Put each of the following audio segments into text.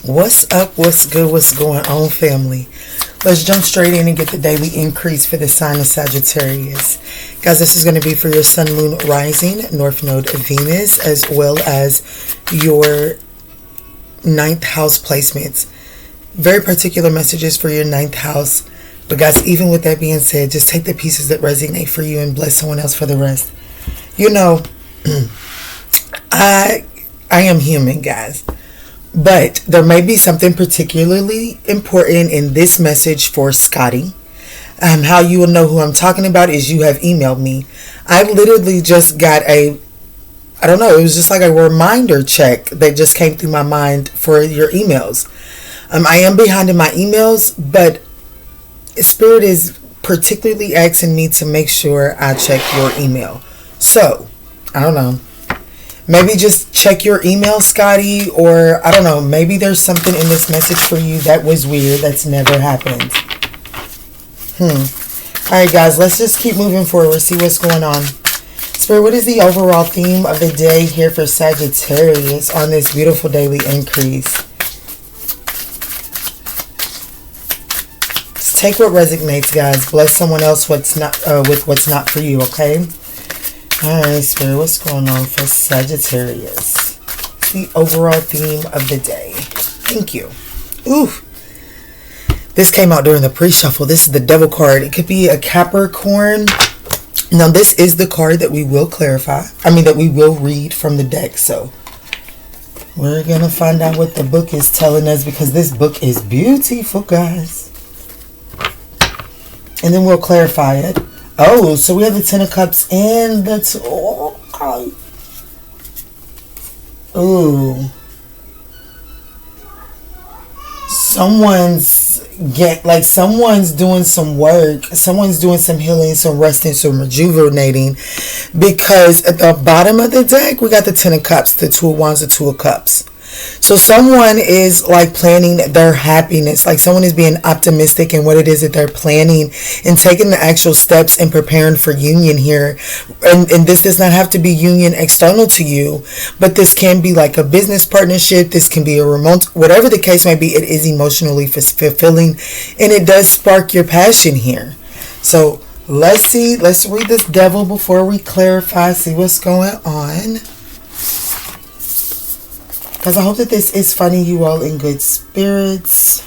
What's up? What's good? What's going on, family? Let's jump straight in and get the daily increase for the sign of Sagittarius. Guys, this is going to be for your sun, moon, rising, north node of Venus, as well as your ninth house placements. Very particular messages for your ninth house. But guys, even with that being said, just take the pieces that resonate for you and bless someone else for the rest. You know, I am human, guys. But there may be something particularly important in this message for Scotty. How you will know who I'm talking about is you have emailed me. I literally just got it was just like a reminder check that just came through my mind for your emails. I am behind in my emails, but Spirit is particularly asking me to make sure I check your email. So, I don't know. Maybe just check your email, Scotty, or I don't know, maybe there's something in this message for you that was weird, that's never happened. Alright guys, let's just keep moving forward, see what's going on. Spirit, what is the overall theme of the day here for Sagittarius on this beautiful daily increase? Just take what resonates, guys. Bless someone else with what's not for you, okay? Alright, Spirit, what's going on for Sagittarius? It's the overall theme of the day. Thank you. Ooh. This came out during the pre-shuffle. This is the Devil card. It could be a Capricorn. Now, this is the card that we will that we will read from the deck. So, we're going to find out what the book is telling us because this book is beautiful, guys. And then we'll clarify it. Oh, so we have the Ten of Cups and the... okay. Ooh. Someone's doing some work. Someone's doing some healing, some resting, some rejuvenating. Because at the bottom of the deck, we got the Ten of Cups, the Two of Wands, the Two of Cups. So someone is like planning their happiness, like someone is being optimistic in what it is that they're planning and taking the actual steps and preparing for union here. And this does not have to be union external to you, but this can be like a business partnership. This can be a remote, whatever the case may be, it is emotionally fulfilling and it does spark your passion here. So let's read this Devil before we clarify, see what's going on. Because I hope that this is finding you all in good spirits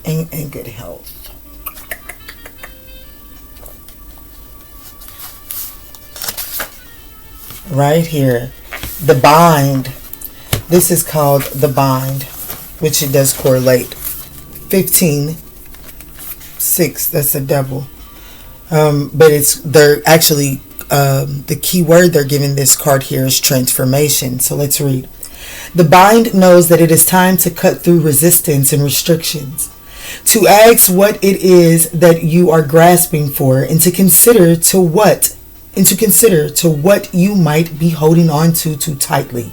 and in good health. Right here. The Bind. This is called The Bind, which it does correlate. 15:6. That's the Devil. But they're actually, the key word they're giving this card here is transformation. So let's read. The Bind knows that it is time to cut through resistance and restrictions, to ask what it is that you are grasping for, and to consider to what you might be holding on to too tightly.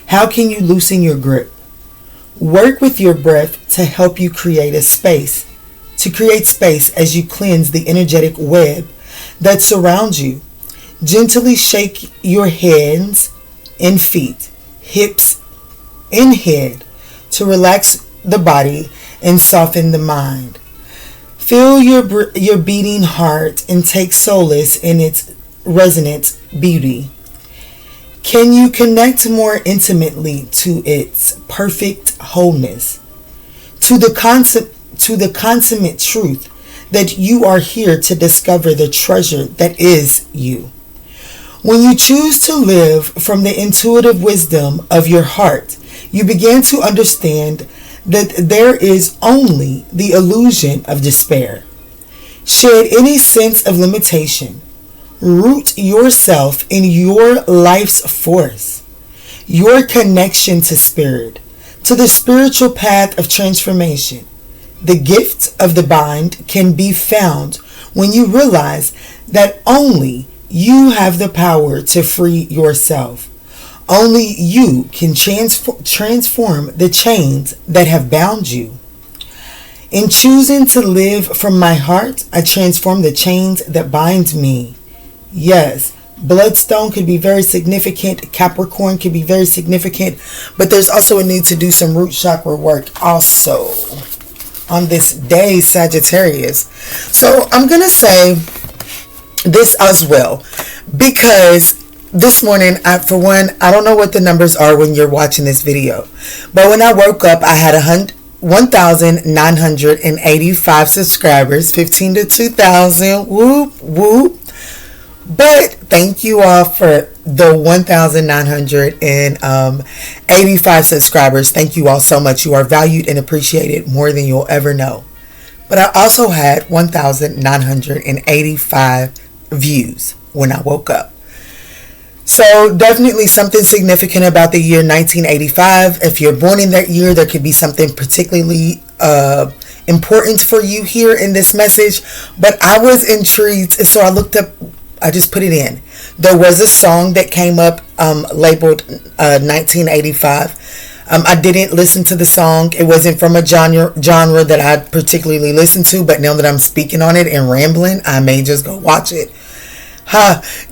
How can you loosen your grip? Work with your breath to help you create space as you cleanse the energetic web that surrounds you. Gently shake your hands and feet, hips and head to relax the body and soften the mind. Feel your beating heart and take solace in its resonant beauty. Can you connect more intimately to its perfect wholeness? To the consummate truth that you are here to discover the treasure that is you. When you choose to live from the intuitive wisdom of your heart, you begin to understand that there is only the illusion of despair. Shed any sense of limitation. Root yourself in your life's force, your connection to spirit, to the spiritual path of transformation. The gift of the Bind can be found when you realize that only you have the power to free yourself. Only you can transform the chains that have bound you. In choosing to live from my heart, I transform the chains that bind me. Yes, Bloodstone could be very significant. Capricorn could be very significant. But there's also a need to do some root chakra work also on this day, Sagittarius. So I'm going to say this as well, because this morning, for one, I don't know what the numbers are when you're watching this video, but when I woke up, I had 1,985 subscribers, 15 to 2,000, whoop, whoop. But thank you all for the 1,985 subscribers. Thank you all so much. You are valued and appreciated more than you'll ever know. But I also had 1,985 views when I woke up. So definitely something significant about the year 1985. If you're born in that year, there could be something particularly important for you here in this message. But I was intrigued, so I looked up. I just put it in. There was a song that came up labeled 1985. I didn't listen to the song. It wasn't from a genre that I particularly listened to, but now that I'm speaking on it and rambling, I may just go watch it.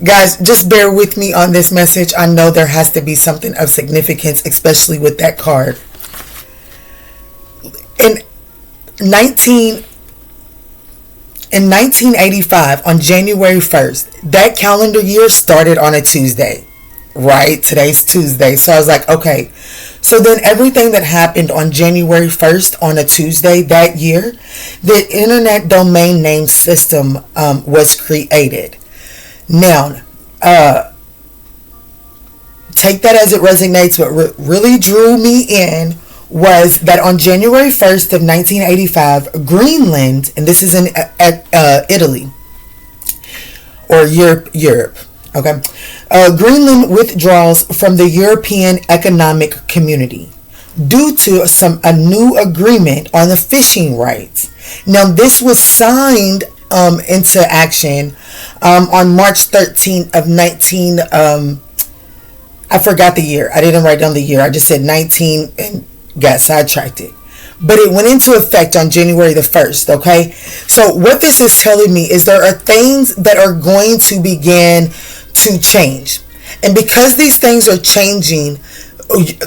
Guys, just bear with me on this message. I know there has to be something of significance, especially with that card. In 1985, on January 1st, that calendar year started on a Tuesday, right? Today's Tuesday. So I was like, okay. So then everything that happened on January 1st on a Tuesday that year, the internet domain name system was created. Now, take that as it resonates. What really drew me in was that on January 1st of 1985, Greenland, and this is in Italy, or Europe, okay? Greenland withdraws from the European Economic Community due to a new agreement on the fishing rights. Now, this was signed into action on March 13th of I forgot the year. I didn't write down the year. I just said 19 and got sidetracked it. But it went into effect on January the 1st, okay? So what this is telling me is there are things that are going to begin to change. And because these things are changing,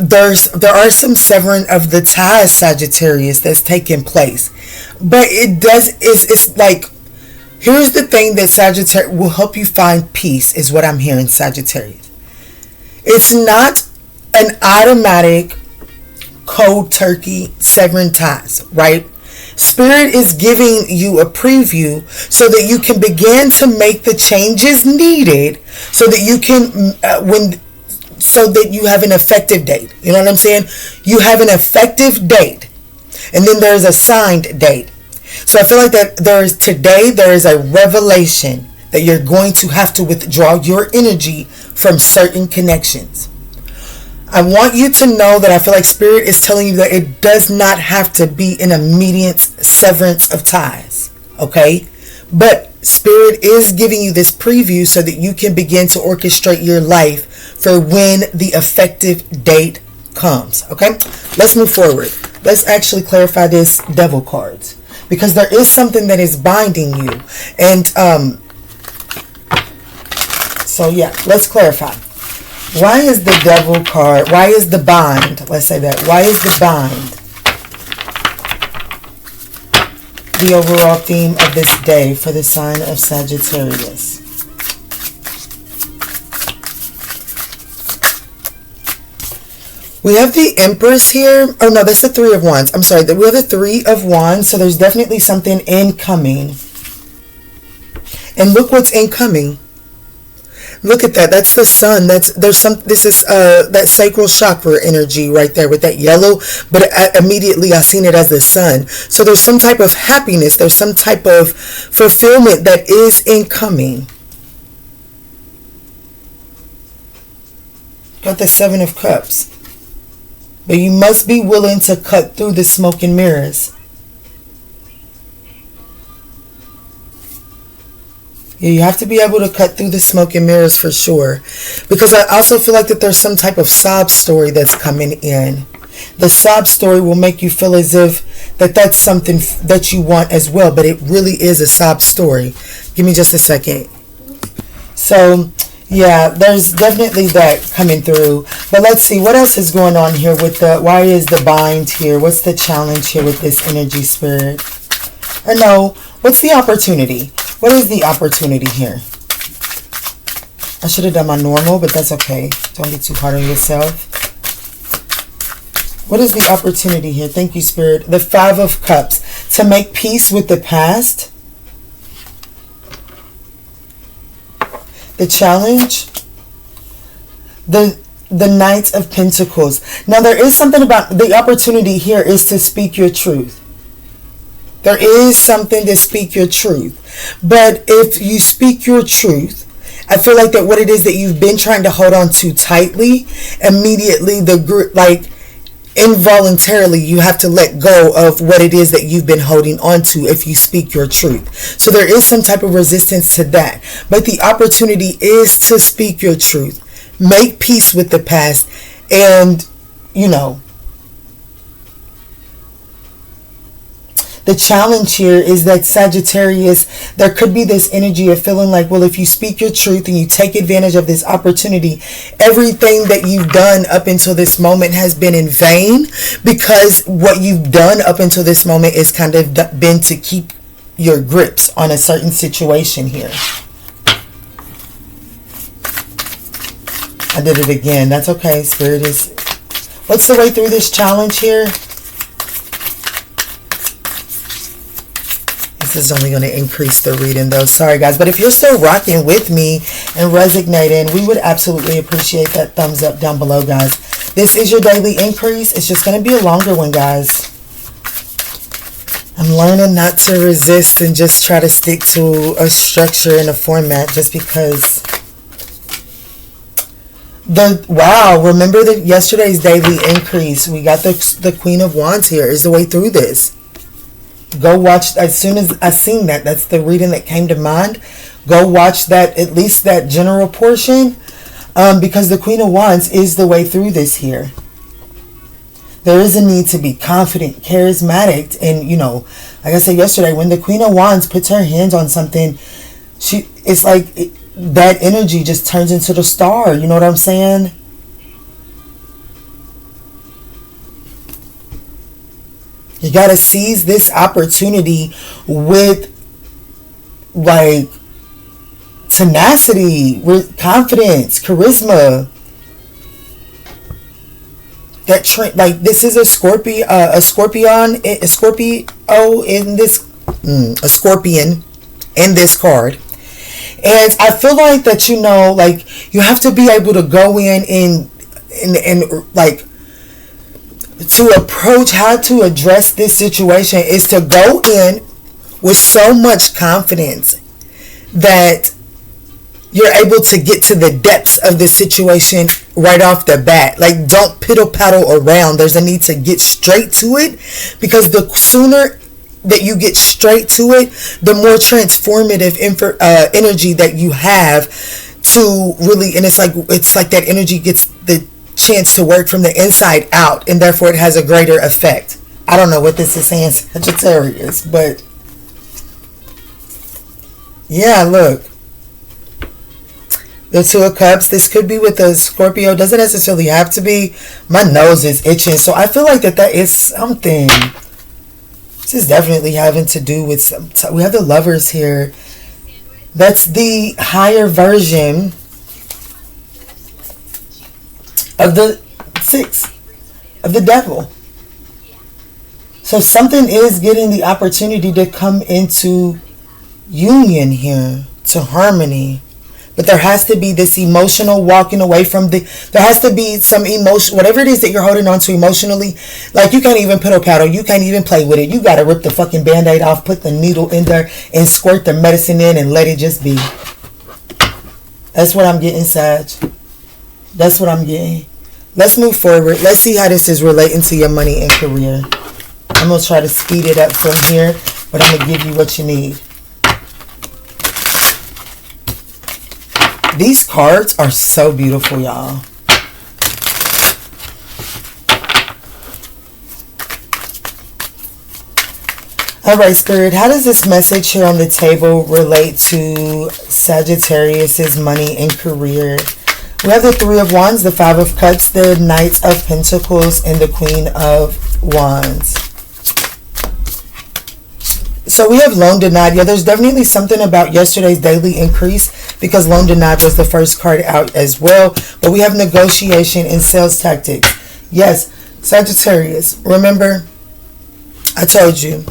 there are some severing of the ties, Sagittarius, that's taking place. But it's like, here's the thing that Sagittarius will help you find peace, is what I'm hearing, Sagittarius. It's not an automatic cold turkey severing ties, right? Spirit is giving you a preview so that you can begin to make the changes needed so that you can so that you have an effective date. You know what I'm saying? You have an effective date, and then there's a signed date. So I feel like that there is a revelation that you're going to have to withdraw your energy from certain connections. I want you to know that I feel like Spirit is telling you that it does not have to be an immediate severance of ties, okay? But Spirit is giving you this preview so that you can begin to orchestrate your life for when the effective date comes, okay? Let's move forward. Let's actually clarify this devil cards, because there is something that is binding you. And so yeah, let's clarify. Why is the devil card, why is the bind, let's say that, why is the bind the overall theme of this day for the sign of Sagittarius? We have the Empress here. Oh no, that's the Three of Wands. I'm sorry, we have the Three of Wands, so there's definitely something incoming. And look what's incoming. Look at that. That's the sun. This is that sacral chakra energy right there with that yellow, but immediately I seen it as the sun. So there's some type of happiness. There's some type of fulfillment that is incoming. Got the Seven of Cups. But you must be willing to cut through the smoke and mirrors. Yeah, you have to be able to cut through the smoke and mirrors for sure. Because I also feel like that there's some type of sob story that's coming in. The sob story will make you feel as if that's something that you want as well. But it really is a sob story. Give me just a second. So Yeah, there's definitely that coming through. But let's see, what else is going on here with the, why is the bind here? What's the challenge here with this energy, spirit? Or no, what's the opportunity? What is the opportunity here? I should have done my normal, but that's okay. Don't be too hard on yourself. What is the opportunity here? Thank you, Spirit. The Five of Cups. To make peace with the past. The challenge. The Knight of Pentacles. Now, there is something about the opportunity here is to speak your truth. There is something to speak your truth. But if you speak your truth, I feel like that what it is that you've been trying to hold on to tightly, immediately involuntarily you have to let go of what it is that you've been holding on to if you speak your truth. So there is some type of resistance to that. But the opportunity is to speak your truth. Make peace with the past. And, the challenge here is that Sagittarius, there could be this energy of feeling like, well, if you speak your truth and you take advantage of this opportunity, everything that you've done up until this moment has been in vain, because what you've done up until this moment is kind of been to keep your grips on a certain situation here. I did it again. That's okay. Spirit is... What's the way through this challenge here? This is only going to increase the reading though. Sorry guys. But if you're still rocking with me and resonating, we would absolutely appreciate that thumbs up down below, guys. This is your daily increase. It's just going to be a longer one, guys. I'm learning not to resist and just try to stick to a structure and a format just because... Wow, remember that yesterday's daily increase, we got the Queen of Wands here is the way through this. Go watch, as soon as I seen that, that's the reading that came to mind. Go watch that, at least that general portion, because the Queen of Wands is the way through this here. There is a need to be confident, charismatic, and like I said yesterday, when the Queen of Wands puts her hands on something, it's like that energy just turns into the star. You know what I'm saying? You got to seize this opportunity with tenacity, with confidence, charisma. That this is a Scorpio in this, a scorpion in this card. And I feel like that, you have to be able to go in and to approach how to address this situation is to go in with so much confidence that you're able to get to the depths of the situation right off the bat. Like, don't piddle paddle around. There's a need to get straight to it, because the sooner that you get straight to it, the more transformative energy that you have to really, and it's like that energy gets the chance to work from the inside out, and therefore it has a greater effect. I don't know what this is saying, Sagittarius, but yeah, look, the Two of Cups. This could be with a Scorpio. Doesn't necessarily have to be. My nose is itching, so I feel like that is something. This is definitely having to do with some. We have the Lovers here. That's the higher version of the Six of the Devil. So something is getting the opportunity to come into union here, to harmony. But there has to be this emotional walking away from there has to be some emotion, whatever it is that you're holding on to emotionally. Like, you can't even piddle paddle. You can't even play with it. You got to rip the fucking Band-Aid off, put the needle in there, and squirt the medicine in and let it just be. That's what I'm getting, Sag. That's what I'm getting. Let's move forward. Let's see how this is relating to your money and career. I'm going to try to speed it up from here, but I'm going to give you what you need. These cards are so beautiful, y'all. All right, Spirit, how does this message here on the table relate to Sagittarius's money and career? We have the Three of Wands, the Five of Cups, the Knight of Pentacles, and the Queen of Wands. So we have loan denied. Yeah, there's definitely something about yesterday's daily increase because loan denied was the first card out as well. But we have negotiation and sales tactics. Yes, Sagittarius, remember I told you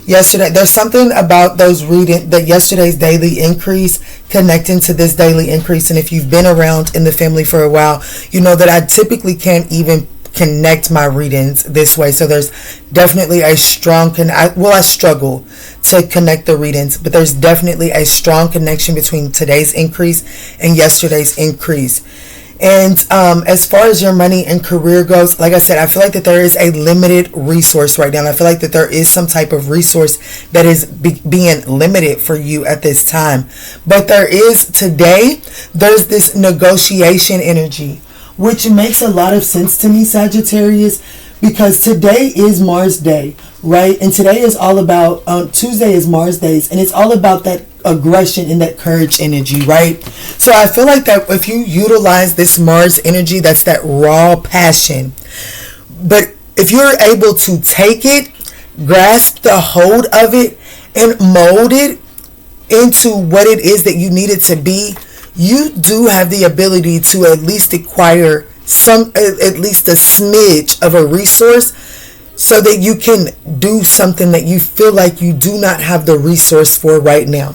yesterday, there's something about those reading that yesterday's daily increase connecting to this daily increase. And if you've been around in the family for a while, you know that I typically can't even connect my readings this way. So there's definitely a strong I struggle to connect the readings, but there's definitely a strong connection between today's increase and yesterday's increase. And as far as your money and career goes, like I said, I feel like that there is a limited resource right now. And I feel like that there is some type of resource that is being limited for you at this time. But there's this negotiation energy, which makes a lot of sense to me, Sagittarius, because today is Mars Day, right? And today is all about, Tuesday is Mars Days, and it's all about that aggression and that courage energy, right? So I feel like that if you utilize this Mars energy, that's that raw passion. But if you're able to take it, grasp the hold of it, and mold it into what it is that you need it to be, you do have the ability to at least acquire at least a smidge of a resource so that you can do something that you feel like you do not have the resource for right now.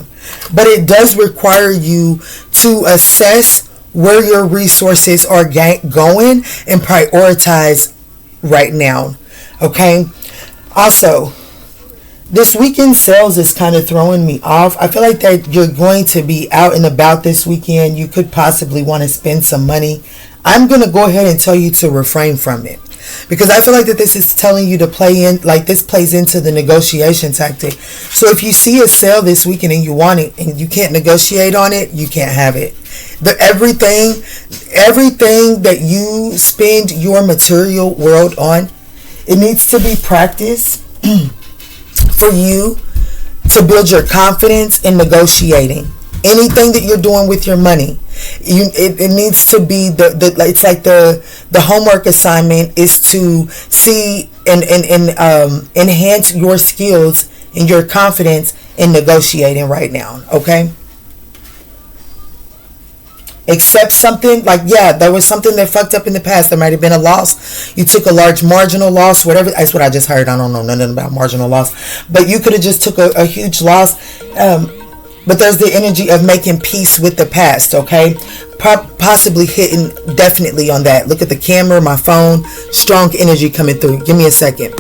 But it does require you to assess where your resources are going and prioritize right now. Okay? Also, this weekend sales is kind of throwing me off. I feel like that you're going to be out and about this weekend. You could possibly want to spend some money. I'm going to go ahead and tell you to refrain from it, because I feel like that this is telling you to play in, like this plays into the negotiation tactic. So if you see a sale this weekend and you want it and you can't negotiate on it, you can't have it. Everything that you spend your material world on, it needs to be practiced for you to build your confidence in negotiating. Anything that you're doing with your money, it needs to be it's like the homework assignment is to see and enhance your skills and your confidence in negotiating right now. Okay. Accept something like, yeah, there was something that fucked up in the past. There might have been a loss. You took a large marginal loss, whatever. That's what I just heard. I don't know nothing about marginal loss, but you could have just took a huge loss. But there's the energy of making peace with the past, okay? Possibly hitting definitely on that. Look at the camera, my phone, strong energy coming through. Give me a second.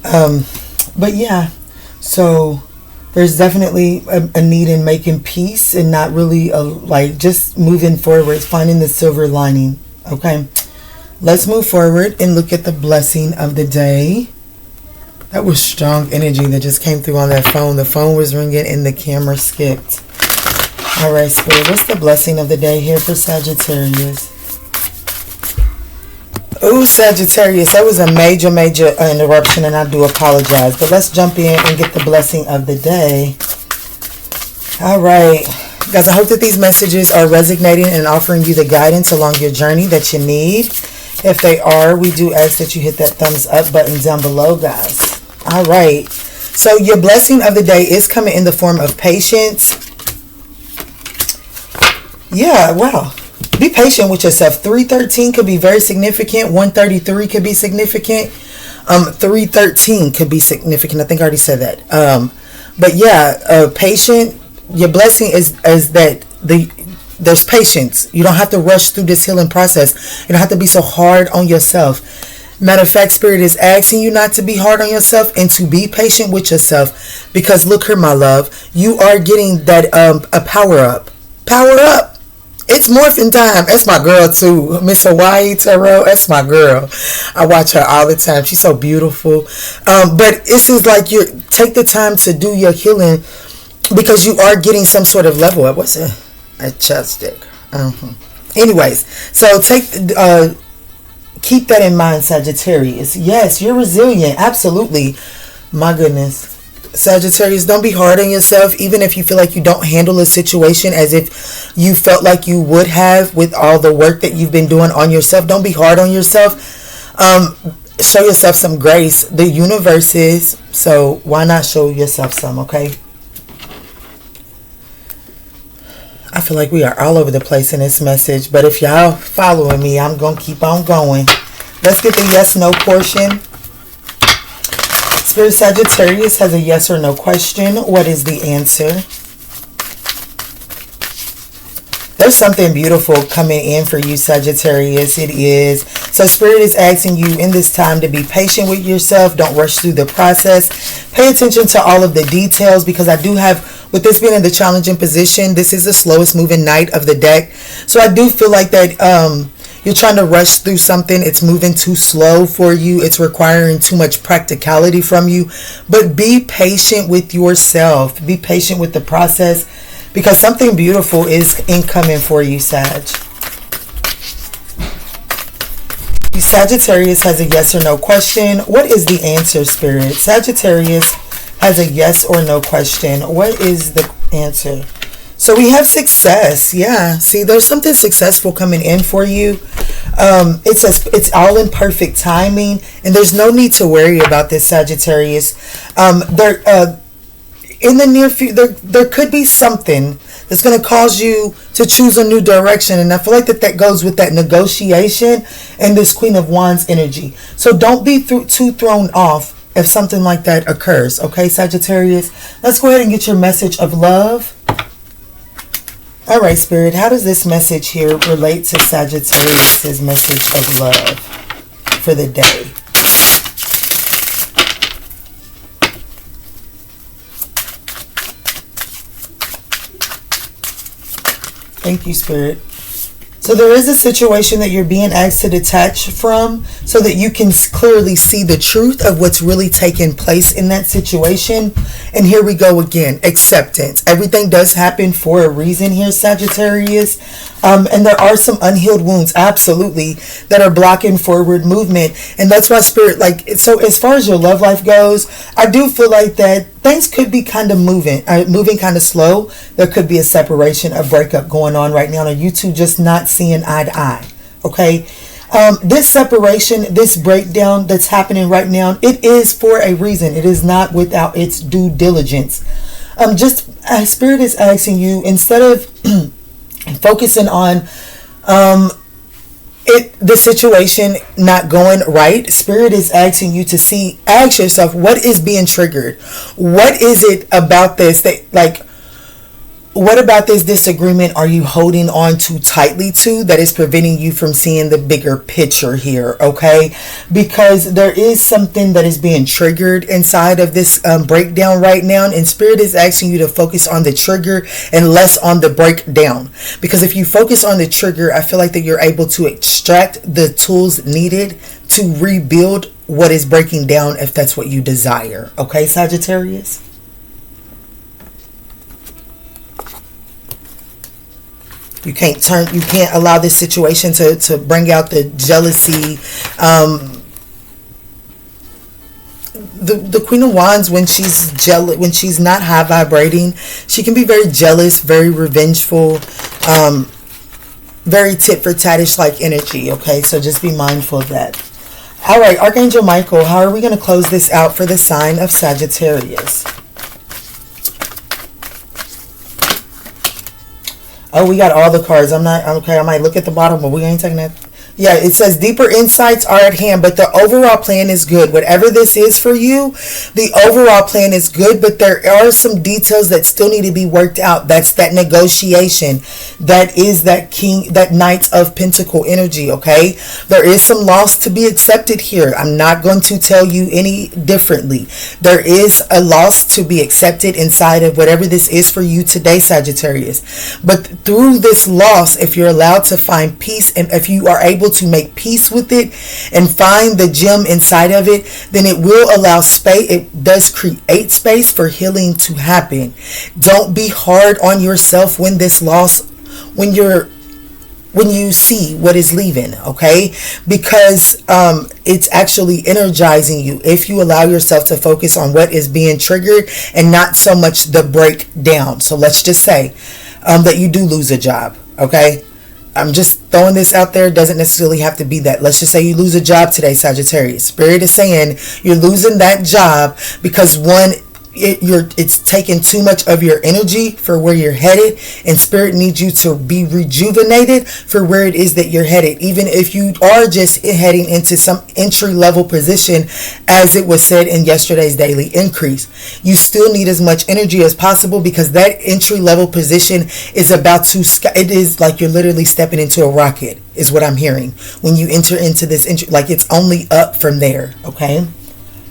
But yeah, so there's definitely a need in making peace and not really like just moving forward, finding the silver lining, okay? Let's move forward and look at the blessing of the day. That was strong energy that just came through on that phone. The phone was ringing and the camera skipped. All right, Spirit, what's the blessing of the day here for Sagittarius? Oh, Sagittarius, that was a major interruption, and I do apologize. But let's jump in and get the blessing of the day. All right. Guys, I hope that these messages are resonating and offering you the guidance along your journey that you need. If they are, we do ask that you hit that thumbs up button down below, guys. All right. So your blessing of the day is coming in the form of patience. Yeah, wow. Be patient with yourself. 313 could be very significant. 133 could be significant. 313 could be significant. I think I already said that. But yeah, patient. Your blessing is that there's patience. You don't have to rush through this healing process. You don't have to be so hard on yourself. Matter of fact, Spirit is asking you not to be hard on yourself and to be patient with yourself. Because look here, my love, you are getting that a power up. Power up. It's morphin' time. That's my girl too. Miss Hawaii Tarot. That's my girl. I watch her all the time. She's so beautiful. But it seems like you take the time to do your healing because you are getting some sort of level up. What's a chapstick? Anyways, so keep that in mind, Sagittarius. Yes, you're resilient. Absolutely. My goodness. Sagittarius, don't be hard on yourself, even if you feel like you don't handle a situation as if you felt like you would have with all the work that you've been doing on yourself. Don't be hard on yourself. Show yourself some grace. The universe is, so why not show yourself some, okay? I feel like we are all over the place in this message, but if y'all following me, I'm going to keep on going. Let's get the yes, no portion. Spirit Sagittarius has a yes or no question. What is the answer? There's something beautiful coming in for you, Sagittarius. It is. So Spirit is asking you in this time to be patient with yourself. Don't rush through the process. Pay attention to all of the details, because I do have, with this being in the challenging position, this is the slowest moving knight of the deck. So I do feel like that you're trying to rush through something. It's moving too slow for you. It's requiring too much practicality from you. But be patient with yourself. Be patient with the process, because something beautiful is incoming for you, Sag. Sagittarius has a yes or no question. What is the answer, Spirit? Sagittarius has a yes or no question. What is the answer? So we have success. Yeah. See, there's something successful coming in for you. It's all in perfect timing, and there's no need to worry about this, Sagittarius. In the near future, there could be something that's going to cause you to choose a new direction, and I feel like that goes with that negotiation and this Queen of Wands energy. So don't be too thrown off if something like that occurs, okay, Sagittarius? Let's go ahead and get your message of love. All right, Spirit, how does this message here relate to Sagittarius' message of love for the day? Thank you, Spirit. So there is a situation that you're being asked to detach from so that you can clearly see the truth of what's really taking place in that situation. And here we go again. Acceptance. Everything does happen for a reason here, Sagittarius. And there are some unhealed wounds, absolutely, that are blocking forward movement. And that's why, Spirit, so as far as your love life goes, I do feel like that things could be kind of moving kind of slow. There could be a separation, a breakup going on right now. Or you two just not seeing eye to eye. Okay. This separation, this breakdown that's happening right now, it is for a reason. It is not without its due diligence. Spirit is asking you, instead of focusing on the situation not going right, Spirit is asking you to ask yourself, what is being triggered? What is it about this what about this disagreement are you holding on too tightly to that is preventing you from seeing the bigger picture here, okay? Because there is something that is being triggered inside of this breakdown right now, and Spirit is asking you to focus on the trigger and less on the breakdown. Because if you focus on the trigger, I feel like that you're able to extract the tools needed to rebuild what is breaking down, if that's what you desire, okay, Sagittarius? You can't allow this situation to bring out the jealousy. The Queen of Wands, when she's jealous, when she's not high vibrating, she can be very jealous, very revengeful, very tit for tattish like energy. Okay, so just be mindful of that. All right, Archangel Michael, how are we going to close this out for the sign of Sagittarius? Oh, we got all the cards. I might look at the bottom, but we ain't taking that. Yeah, it says deeper insights are at hand, but the overall plan is good. Whatever this is for you, the overall plan is good, but there are some details that still need to be worked out. That's that negotiation. That is that Knight of Pentacle energy, okay? There is some loss to be accepted here. I'm not going to tell you any differently. There is a loss to be accepted inside of whatever this is for you today, Sagittarius. But through this loss, if you're allowed to find peace, and if you are able to make peace with it and find the gem inside of it, then it will allow space. It does create space for healing to happen. Don't be hard on yourself when this loss, when you're when you see what is leaving, okay? Because it's actually energizing you if you allow yourself to focus on what is being triggered and not so much the breakdown. So let's just say that you do lose a job, okay? I'm just throwing this out there. It doesn't necessarily have to be that. Let's just say you lose a job today, Sagittarius. Spirit is saying you're losing that job because one, it's taking too much of your energy for where you're headed, and Spirit needs you to be rejuvenated for where it is that you're headed. Even if you are just heading into some entry level position, as it was said in yesterday's daily increase, you still need as much energy as possible, because that entry level position is about to, it is like you're literally stepping into a rocket, is what I'm hearing when you enter into this entry. Like it's only up from there, okay?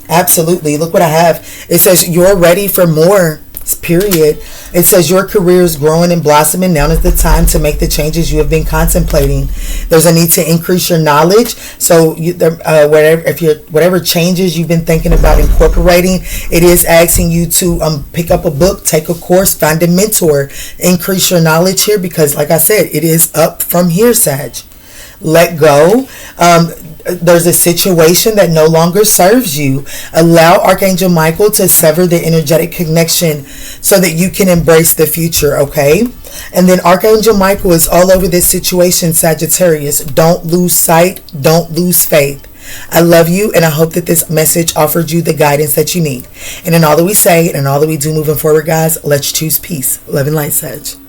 Absolutely. Look what I have. It says you're ready for more, period. It says your career is growing and blossoming. Now is the time to make the changes you have been contemplating. There's a need to increase your knowledge. So whatever changes you've been thinking about incorporating, it is asking you to pick up a book, take a course, find a mentor, increase your knowledge here, because like I said, it is up from here, Sag. Let go. There's a situation that no longer serves you. Allow Archangel Michael to sever the energetic connection so that you can embrace the future, okay? And then Archangel Michael is all over this situation, Sagittarius. Don't lose sight. Don't lose faith. I love you, and I hope that this message offered you the guidance that you need. And in all that we say and in all that we do moving forward, guys, let's choose peace. Love and light, Sag.